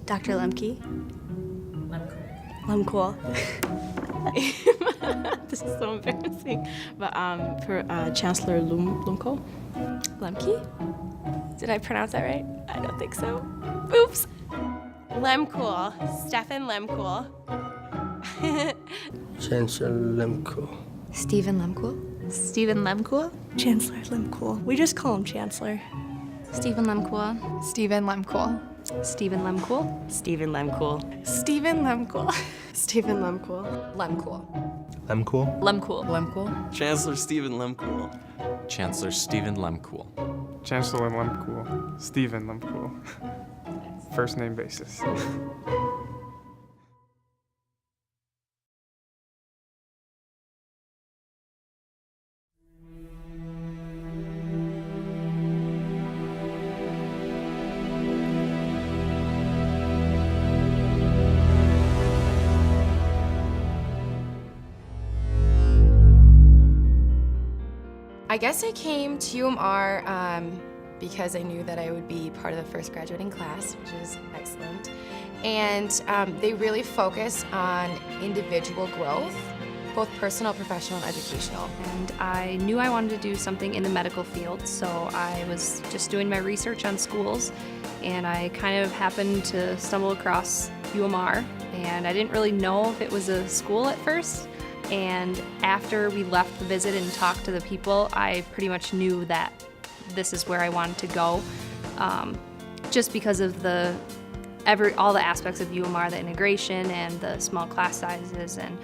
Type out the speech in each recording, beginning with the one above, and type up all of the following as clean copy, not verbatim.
Dr. Lehmkuhle. Lehmkuhle. This is so embarrassing. But for Chancellor Lehmkuhle. Lehmkuhle? Did I pronounce that right? I don't think so. Oops. Lehmkuhle. Stephen Lehmkuhle. Chancellor Lehmkuhle. Stephen Lehmkuhle. Stephen Lehmkuhle. Chancellor Lehmkuhle. We just call him Chancellor. Stephen Lehmkuhle. Stephen Lehmkuhle. Stephen Lehmkuhle. Stephen Lehmkuhle. Stephen Lehmkuhle. Stephen Lehmkuhle. Lehmkuhle. Lehmkuhle. Lehmkuhle. Lehmkuhle. Chancellor Stephen Lehmkuhle. Chancellor Stephen Lehmkuhle. Chancellor Lehmkuhle. Stephen Lehmkuhle. First name basis. I guess I came to UMR because I knew that I would be part of the first graduating class, which is excellent. And they really focus on individual growth, both personal, professional, and educational. And I knew I wanted to do something in the medical field, so I was just doing my research on schools, and I kind of happened to stumble across UMR, and I didn't really know if it was a school at first. And after we left the visit and talked to the people, I pretty much knew that this is where I wanted to go, just because of all the aspects of UMR, the integration and the small class sizes, and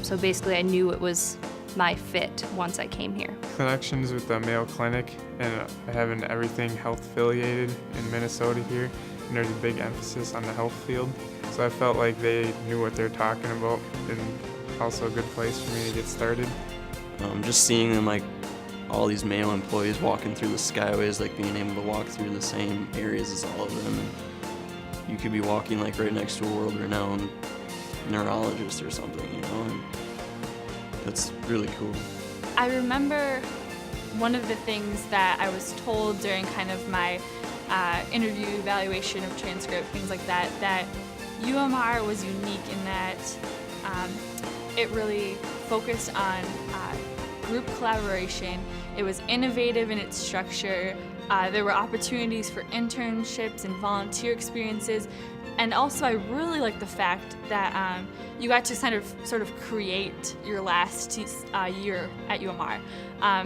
so basically I knew it was my fit once I came here. Connections with the Mayo Clinic and having everything health affiliated in Minnesota here, and there's a big emphasis on the health field. So I felt like they knew what they're talking about, and also a good place for me to get started. Just seeing them, like all these Mayo employees walking through the skyways, like being able to walk through the same areas as all of them. And you could be walking like right next to a world-renowned neurologist or something, you know, and that's really cool. I remember one of the things that I was told during kind of my interview evaluation of transcript, things like that, that UMR was unique in that it really focused on group collaboration. It was innovative in its structure. There were opportunities for internships and volunteer experiences. And also I really liked the fact that you got to sort of create your last year at UMR,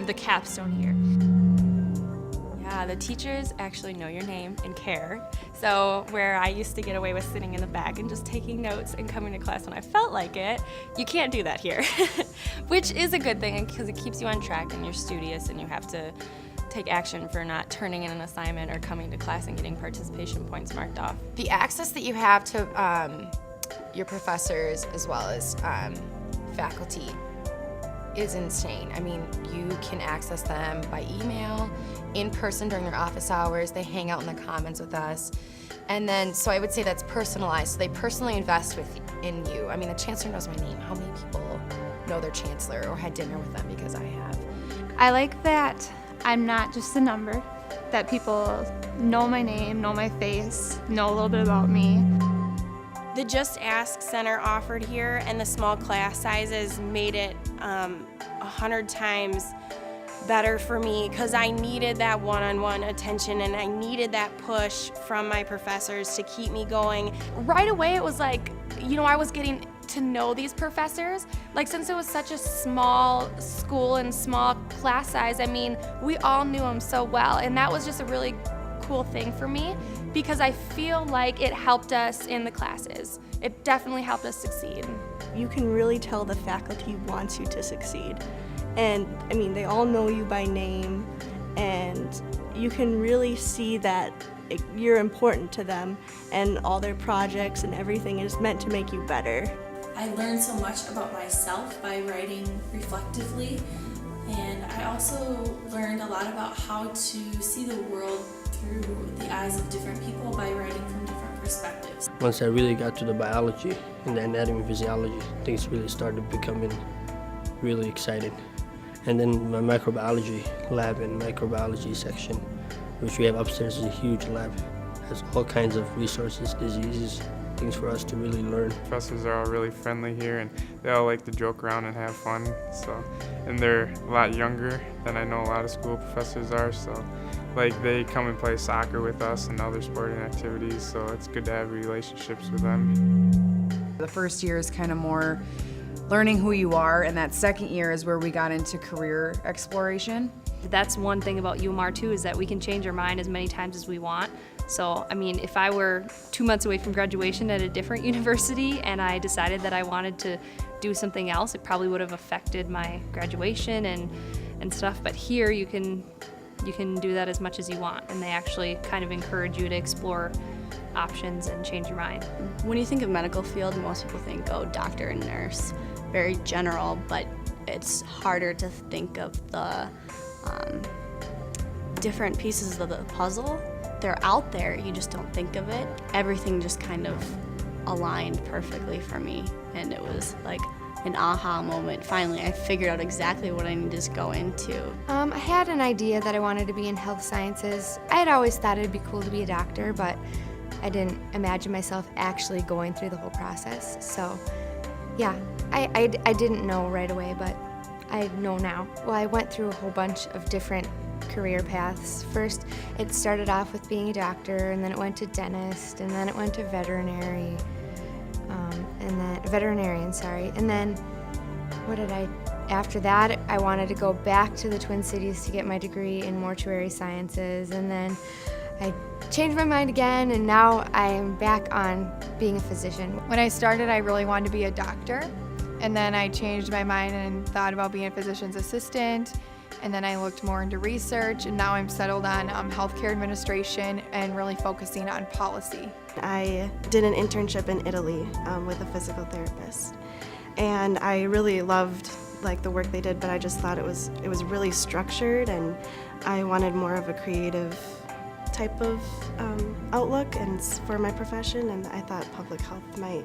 the capstone year. Yeah, the teachers actually know your name and care. So where I used to get away with sitting in the back and just taking notes and coming to class when I felt like it, you can't do that here, which is a good thing because it keeps you on track and you're studious and you have to take action for not turning in an assignment or coming to class and getting participation points marked off. The access that you have to your professors as well as faculty is insane. I mean, you can access them by email, in person during their office hours. They hang out in the commons with us. And then, so I would say that's personalized. So they personally invest in you. I mean, the chancellor knows my name. How many people know their chancellor or had dinner with them because I have? I like that I'm not just a number, that people know my name, know my face, know a little bit about me. The Just Ask Center offered here and the small class sizes made it 100 times better for me because I needed that one-on-one attention and I needed that push from my professors to keep me going. Right away it was like, you know, I was getting to know these professors. Like, since it was such a small school and small class size, I mean, we all knew them so well, and that was just a really cool thing for me because I feel like it helped us in the classes. It definitely helped us succeed. You can really tell the faculty wants you to succeed. And I mean, they all know you by name, and you can really see that you're important to them, and all their projects and everything is meant to make you better. I learned so much about myself by writing reflectively, and I also learned a lot about how to see the world through the eyes of different people by writing from different perspectives. Once I really got to the biology and the anatomy and physiology, things really started becoming really exciting. And then my microbiology lab and microbiology section, which we have upstairs, is a huge lab. Has all kinds of resources, diseases, things for us to really learn. Professors are all really friendly here, and they all like to joke around and have fun. And they're a lot younger than I know a lot of school professors are. So, like, they come and play soccer with us and other sporting activities. So it's good to have relationships with them. The first year is kind of more learning who you are, and that second year is where we got into career exploration. That's one thing about UMR too, is that we can change our mind as many times as we want. So, I mean, if I were 2 months away from graduation at a different university and I decided that I wanted to do something else, it probably would have affected my graduation and stuff. But here you can do that as much as you want, and they actually kind of encourage you to explore options and change your mind. When you think of medical field, most people think, oh, doctor and nurse, very general, but it's harder to think of the different pieces of the puzzle. They're out there, you just don't think of it. Everything just kind of aligned perfectly for me, and it was like an aha moment. Finally, I figured out exactly what I needed to go into. I had an idea that I wanted to be in health sciences. I had always thought it'd be cool to be a doctor, but I didn't imagine myself actually going through the whole process. So, yeah, I didn't know right away, but I know now. Well, I went through a whole bunch of different career paths. First, it started off with being a doctor, and then it went to dentist, and then it went to veterinarian, and then after that, I wanted to go back to the Twin Cities to get my degree in mortuary sciences, and then I changed my mind again, and now I am back on being a physician. When I started, I really wanted to be a doctor, and then I changed my mind and thought about being a physician's assistant, and then I looked more into research, and now I'm settled on healthcare administration and really focusing on policy. I did an internship in Italy with a physical therapist, and I really loved the work they did, but I just thought it was really structured, and I wanted more of a creative type of outlook and for my profession, and I thought public health might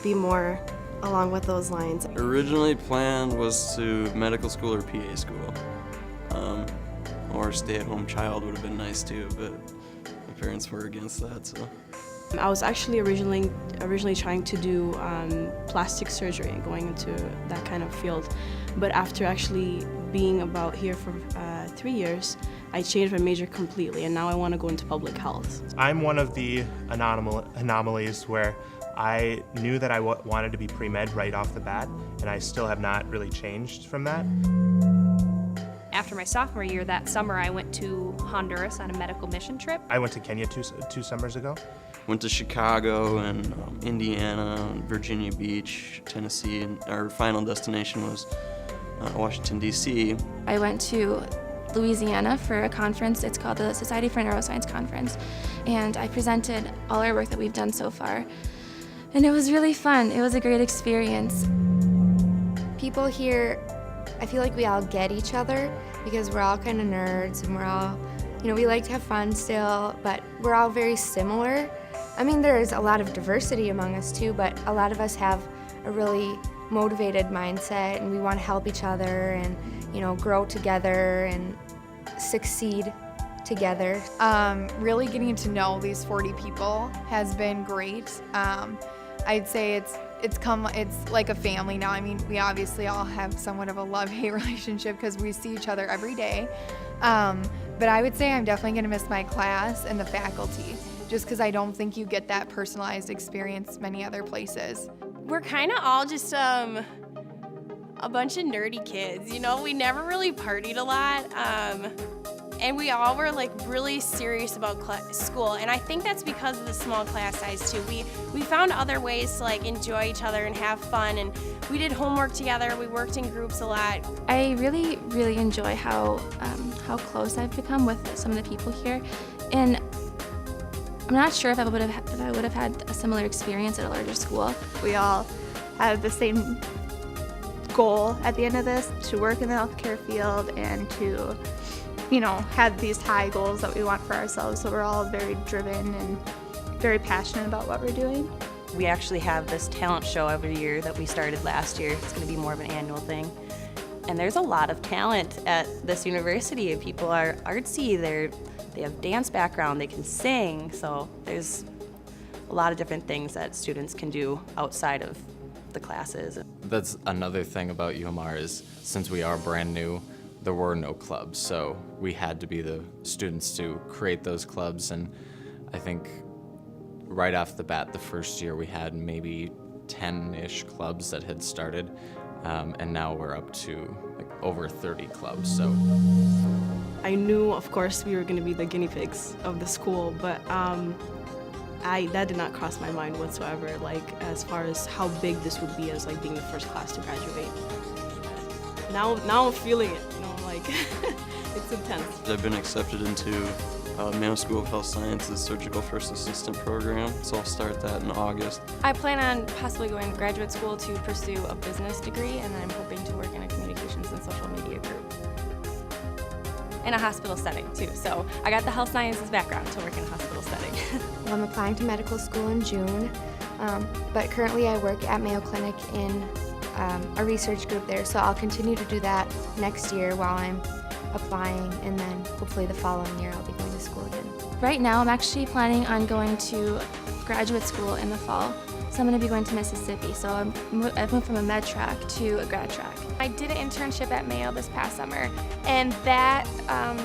be more along with those lines. Originally planned was to medical school or PA school, or stay-at-home child would have been nice too, but my parents were against that. So I was actually originally trying to do plastic surgery and going into that kind of field, but after actually being about here for 3 years, I changed my major completely, and now I want to go into public health. I'm one of the anomalies where I knew that I wanted to be pre-med right off the bat, and I still have not really changed from that. After my sophomore year, that summer, I went to Honduras on a medical mission trip. I went to Kenya two summers ago. went to Chicago and Indiana, and Virginia Beach, Tennessee, and our final destination was Washington, D.C. I went to Louisiana for a conference. It's called the Society for Neuroscience Conference, and I presented all our work that we've done so far. And it was really fun. It was a great experience. People here, I feel like we all get each other because we're all kind of nerds and we're all, we like to have fun still, but we're all very similar. I mean, there's a lot of diversity among us too, but a lot of us have a really motivated mindset and we want to help each other and, grow together and succeed together. Really getting to know these 40 people has been great. I'd say it's like a family now. I mean, we obviously all have somewhat of a love-hate relationship because we see each other every day. But I would say I'm definitely gonna miss my class and the faculty, just because I don't think you get that personalized experience many other places. We're kind of all just a bunch of nerdy kids, we never really partied a lot. And we all were really serious about school, and I think that's because of the small class size too. We found other ways to enjoy each other and have fun, and we did homework together. We worked in groups a lot. I really, really enjoy how close I've become with some of the people here, and I'm not sure if I would have had a similar experience at a larger school. We all have the same goal at the end of this, to work in the healthcare field and to have these high goals that we want for ourselves. So we're all very driven and very passionate about what we're doing. We actually have this talent show every year that we started last year. It's going to be more of an annual thing. And there's a lot of talent at this university. People are artsy, they have dance background, they can sing, so there's a lot of different things that students can do outside of the classes. That's another thing about UMR is since we are brand new, there were no clubs, so we had to be the students to create those clubs. And I think right off the bat, the first year we had maybe 10-ish clubs that had started, and now we're up to like over 30 clubs. So I knew, of course, we were going to be the guinea pigs of the school, but that did not cross my mind whatsoever, like as far as how big this would be as like being the first class to graduate. Now I'm feeling it, like it's intense. I've been accepted into Mayo School of Health Sciences Surgical First Assistant program, so I'll start that in August. I plan on possibly going to graduate school to pursue a business degree, and I'm hoping to work in a communications and social media group. In a hospital setting too, so I got the health sciences background to work in a hospital setting. Well, I'm applying to medical school in June, but currently I work at Mayo Clinic in a research group there, so I'll continue to do that next year while I'm applying, and then hopefully the following year I'll be going to school again. Right now, I'm actually planning on going to graduate school in the fall. So I'm going to be going to Mississippi. So I've moved from a med track to a grad track. I did an internship at Mayo this past summer, and that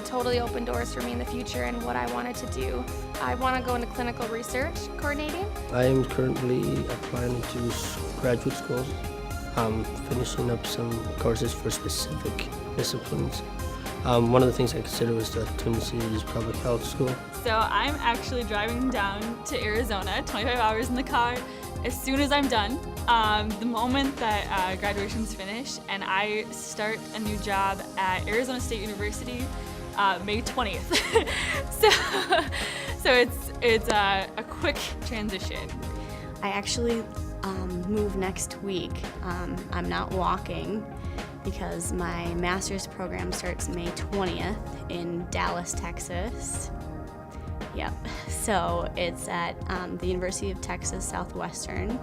totally opened doors for me in the future and what I wanted to do. I want to go into clinical research coordinating. I am currently applying to graduate schools. I'm finishing up some courses for specific disciplines. One of the things I considered was the Twin Cities Public Health School. So I'm actually driving down to Arizona, 25 hours in the car, as soon as I'm done. The moment that graduation's finished, and I start a new job at Arizona State University May 20th. so it's a quick transition. I actually move next week. I'm not walking because my master's program starts May 20th in Dallas, Texas. Yep, so it's at the University of Texas Southwestern.